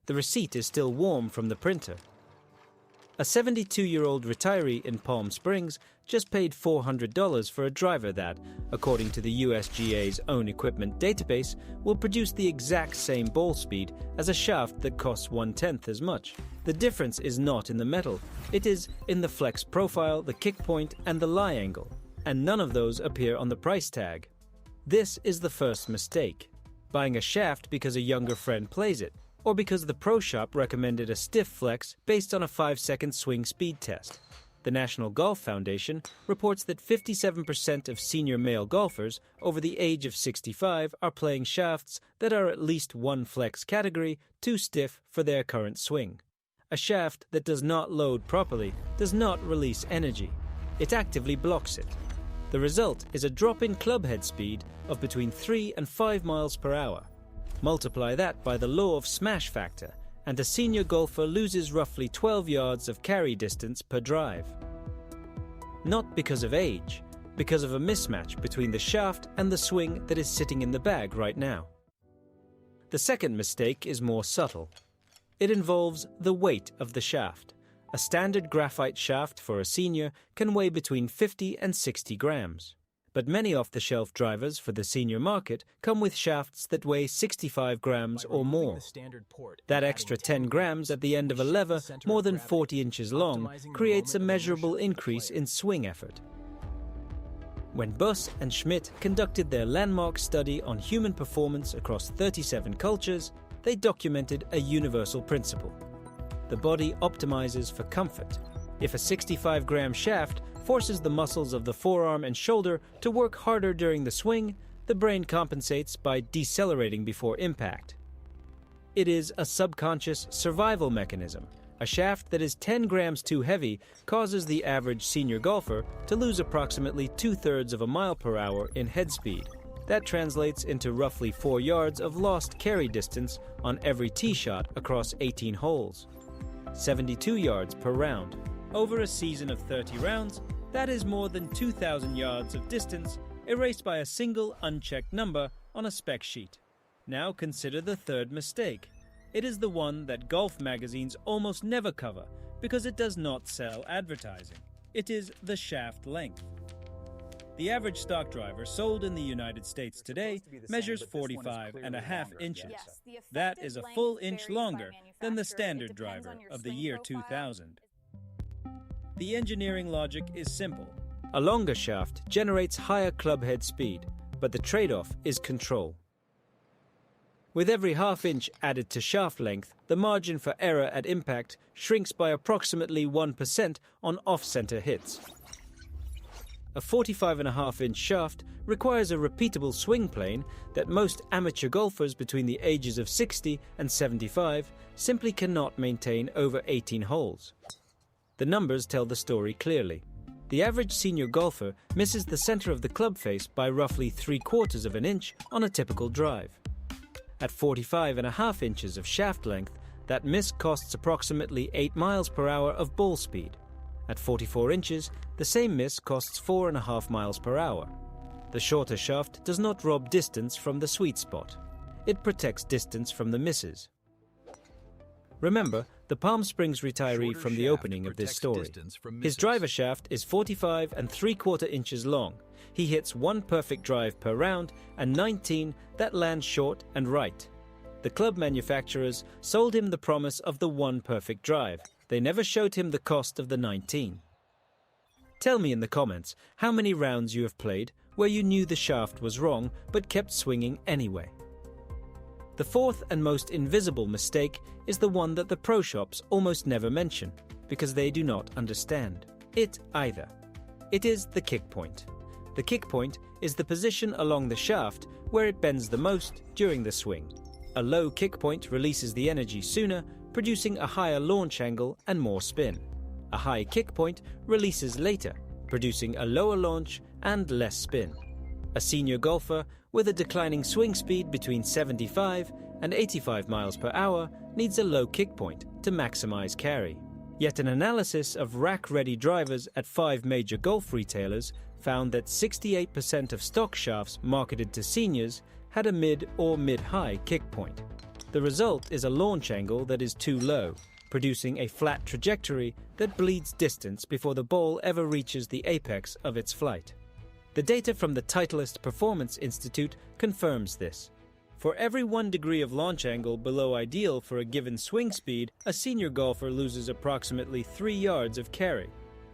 The receipt is still warm from the printer. A 72-year-old retiree in Palm Springs just paid $400 for a driver that, according to the USGA's own equipment database, will produce the exact same ball speed as a shaft that costs 1/10 as much. The difference is not in the metal, it is in the flex profile, the kick point, and the lie angle, and none of those appear on the price tag. This is the first mistake: buying a shaft because a younger friend plays it, or because the pro shop recommended a stiff flex based on a 5-second swing speed test. The National Golf Foundation reports that 57% of senior male golfers over the age of 65 are playing shafts that are at least one flex category too stiff for their current swing. A shaft that does not load properly does not release energy. It actively blocks it. The result is a drop in club head speed of between 3 and 5 miles per hour. Multiply that by the law of smash factor, and a senior golfer loses roughly 12 yards of carry distance per drive. Not because of age, because of a mismatch between the shaft and the swing that is sitting in the bag right now. The second mistake is more subtle. It involves the weight of the shaft. A standard graphite shaft for a senior can weigh between 50 and 60 grams. But many off-the-shelf drivers for the senior market come with shafts that weigh 65 grams or more. That extra 10 grams at the end of a lever more than 40 inches long creates a measurable increase in swing effort. When Buss and Schmidt conducted their landmark study on human performance across 37 cultures, they documented a universal principle. The body optimizes for comfort. If a 65-gram shaft forces the muscles of the forearm and shoulder to work harder during the swing, the brain compensates by decelerating before impact. It is a subconscious survival mechanism. A shaft that is 10 grams too heavy causes the average senior golfer to lose approximately 2/3 of a mile per hour in head speed. That translates into roughly 4 yards of lost carry distance on every tee shot across 18 holes. 72 yards per round. Over a season of 30 rounds, that is more than 2,000 yards of distance erased by a single unchecked number on a spec sheet. Now consider the third mistake. It is the one that golf magazines almost never cover because it does not sell advertising. It is the shaft length. The average stock driver sold in the United States today measures 45.5 inches. That is a full inch longer than the standard driver of the year 2000. The engineering logic is simple. A longer shaft generates higher club head speed, but the trade-off is control. With every half inch added to shaft length, the margin for error at impact shrinks by approximately 1% on off-center hits. A 45.5-inch shaft requires a repeatable swing plane that most amateur golfers between the ages of 60 and 75 simply cannot maintain over 18 holes. The numbers tell the story clearly. The average senior golfer misses the center of the club face by roughly 3/4 of an inch on a typical drive. At 45.5 inches of shaft length, that miss costs approximately 8 miles per hour of ball speed. At 44 inches, the same miss costs 4.5 miles per hour. The shorter shaft does not rob distance from the sweet spot. It protects distance from the misses. Remember, the Palm Springs retiree from the opening of this story. His driver shaft is 45.75 inches long. He hits 1 perfect drive per round and 19 that land short and right. The club manufacturers sold him the promise of the 1 perfect drive. They never showed him the cost of the 19. Tell me in the comments how many rounds you have played where you knew the shaft was wrong but kept swinging anyway. The fourth and most invisible mistake is the one that the pro shops almost never mention because they do not understand it either. It is the kick point. The kick point is the position along the shaft where it bends the most during the swing. A low kick point releases the energy sooner, producing a higher launch angle and more spin. A high kick point releases later, producing a lower launch and less spin. A senior golfer with a declining swing speed between 75 and 85 miles per hour needs a low kick point to maximize carry. Yet an analysis of rack-ready drivers at 5 major golf retailers found that 68% of stock shafts marketed to seniors had a mid or mid-high kick point. The result is a launch angle that is too low, producing a flat trajectory that bleeds distance before the ball ever reaches the apex of its flight. The data from the Titleist Performance Institute confirms this. For every 1 degree of launch angle below ideal for a given swing speed, a senior golfer loses approximately 3 yards of carry.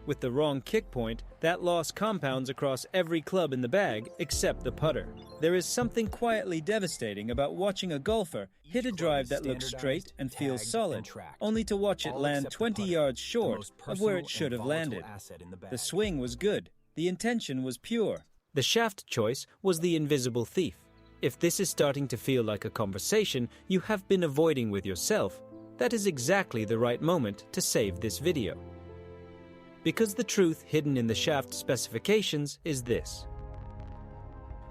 With the wrong kick point, that loss compounds across every club in the bag except the putter. There is something quietly devastating about watching a golfer hit a drive that looks straight and feels solid, only to watch it land 20 yards short of where it should have landed. The swing was good. The intention was pure. The shaft choice was the invisible thief. If this is starting to feel like a conversation you have been avoiding with yourself, that is exactly the right moment to save this video. Because the truth hidden in the shaft specifications is this.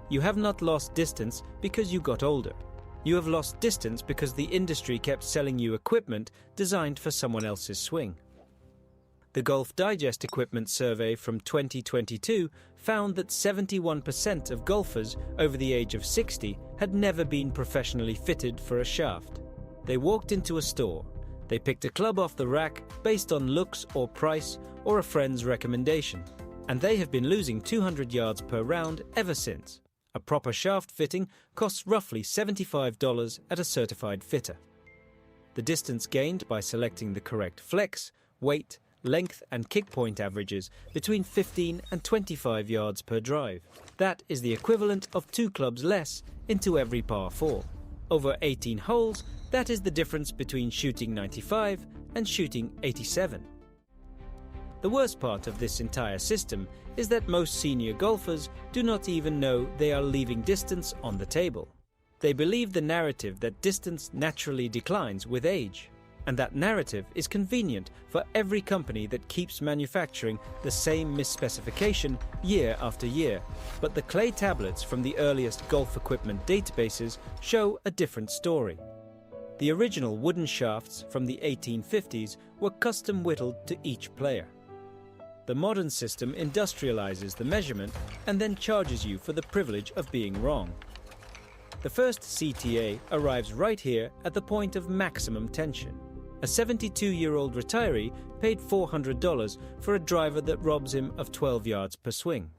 You have not lost distance because you got older. You have lost distance because the industry kept selling you equipment designed for someone else's swing. The Golf Digest Equipment Survey from 2022 found that 71% of golfers over the age of 60 had never been professionally fitted for a shaft. They walked into a store. They picked a club off the rack based on looks or price or a friend's recommendation, and they have been losing 200 yards per round ever since. A proper shaft fitting costs roughly $75 at a certified fitter. The distance gained by selecting the correct flex, weight, length and kick point averages between 15 and 25 yards per drive. That is the equivalent of 2 clubs less into every par 4. Over 18 holes, that is the difference between shooting 95 and shooting 87. The worst part of this entire system is that most senior golfers do not even know they are leaving distance on the table. They believe the narrative that distance naturally declines with age. And that narrative is convenient for every company that keeps manufacturing the same misspecification year after year. But the clay tablets from the earliest golf equipment databases show a different story. The original wooden shafts from the 1850s were custom whittled to each player. The modern system industrializes the measurement and then charges you for the privilege of being wrong. The first CTA arrives right here at the point of maximum tension. A 72-year-old retiree paid $400 for a driver that robs him of 12 yards per swing.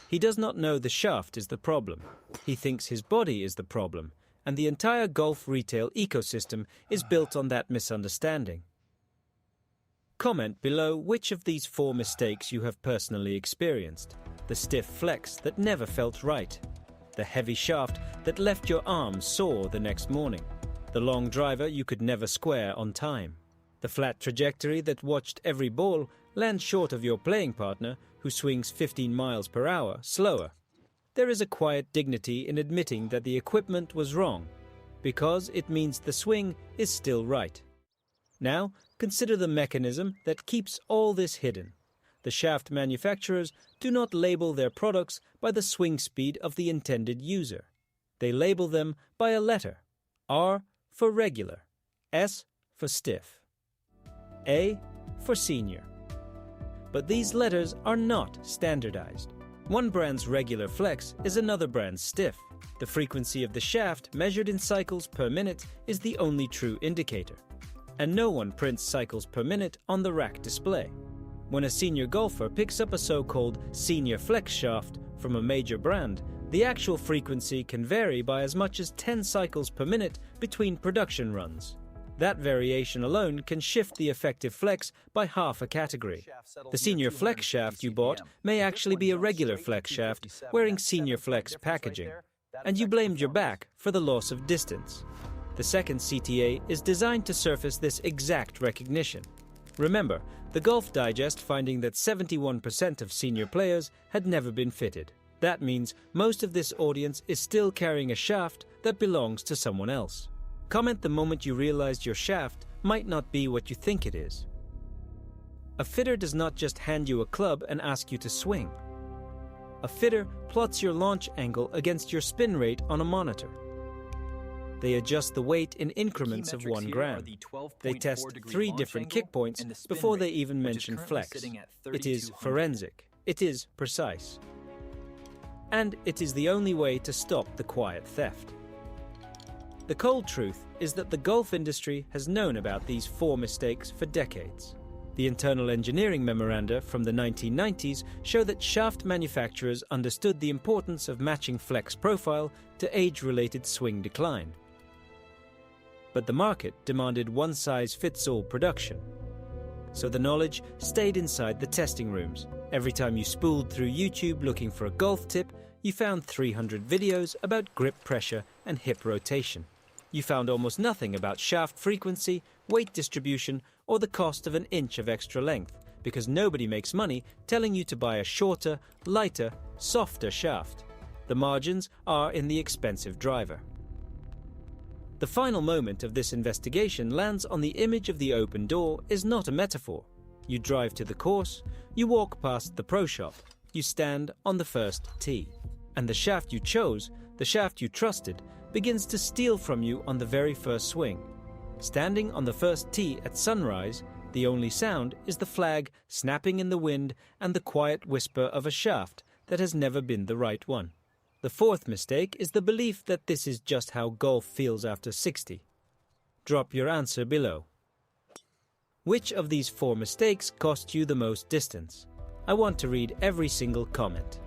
He does not know the shaft is the problem. He thinks his body is the problem, and the entire golf retail ecosystem is built on that misunderstanding. Comment below which of these 4 mistakes you have personally experienced. The stiff flex that never felt right. The heavy shaft that left your arms sore the next morning. The long driver you could never square on time. The flat trajectory that watched every ball land short of your playing partner who swings 15 miles per hour slower. There is a quiet dignity in admitting that the equipment was wrong, because it means the swing is still right. Now, consider the mechanism that keeps all this hidden. The shaft manufacturers do not label their products by the swing speed of the intended user. They label them by a letter. R for regular, S for stiff, A for senior. But these letters are not standardized. One brand's regular flex is another brand's stiff. The frequency of the shaft measured in cycles per minute is the only true indicator. And no one prints cycles per minute on the rack display. When a senior golfer picks up a so-called senior flex shaft from a major brand, the actual frequency can vary by as much as 10 cycles per minute between production runs. That variation alone can shift the effective flex by half a category. The senior flex shaft you bought may actually be a regular flex shaft wearing senior flex packaging, and you blamed your back for the loss of distance. The second CTA is designed to surface this exact recognition. Remember, the Golf Digest finding that 71% of senior players had never been fitted. That means most of this audience is still carrying a shaft that belongs to someone else. Comment the moment you realized your shaft might not be what you think it is. A fitter does not just hand you a club and ask you to swing. A fitter plots your launch angle against your spin rate on a monitor. They adjust the weight in increments of 1 gram. They test 3 different kick points before they even mention flex. It is forensic. It is precise. And it is the only way to stop the quiet theft. The cold truth is that the golf industry has known about these 4 mistakes for decades. The internal engineering memoranda from the 1990s show that shaft manufacturers understood the importance of matching flex profile to age-related swing decline. But the market demanded one-size-fits-all production. So the knowledge stayed inside the testing rooms. Every time you spooled through YouTube looking for a golf tip, you found 300 videos about grip pressure and hip rotation. You found almost nothing about shaft frequency, weight distribution, or the cost of an inch of extra length, because nobody makes money telling you to buy a shorter, lighter, softer shaft. The margins are in the expensive driver. The final moment of this investigation lands on the image of the open door is not a metaphor. You drive to the course, you walk past the pro shop, you stand on the first tee, and the shaft you chose, the shaft you trusted, begins to steal from you on the very first swing. Standing on the first tee at sunrise, the only sound is the flag snapping in the wind and the quiet whisper of a shaft that has never been the right one. The 4th mistake is the belief that this is just how golf feels after 60. Drop your answer below. Which of these 4 mistakes cost you the most distance? I want to read every single comment.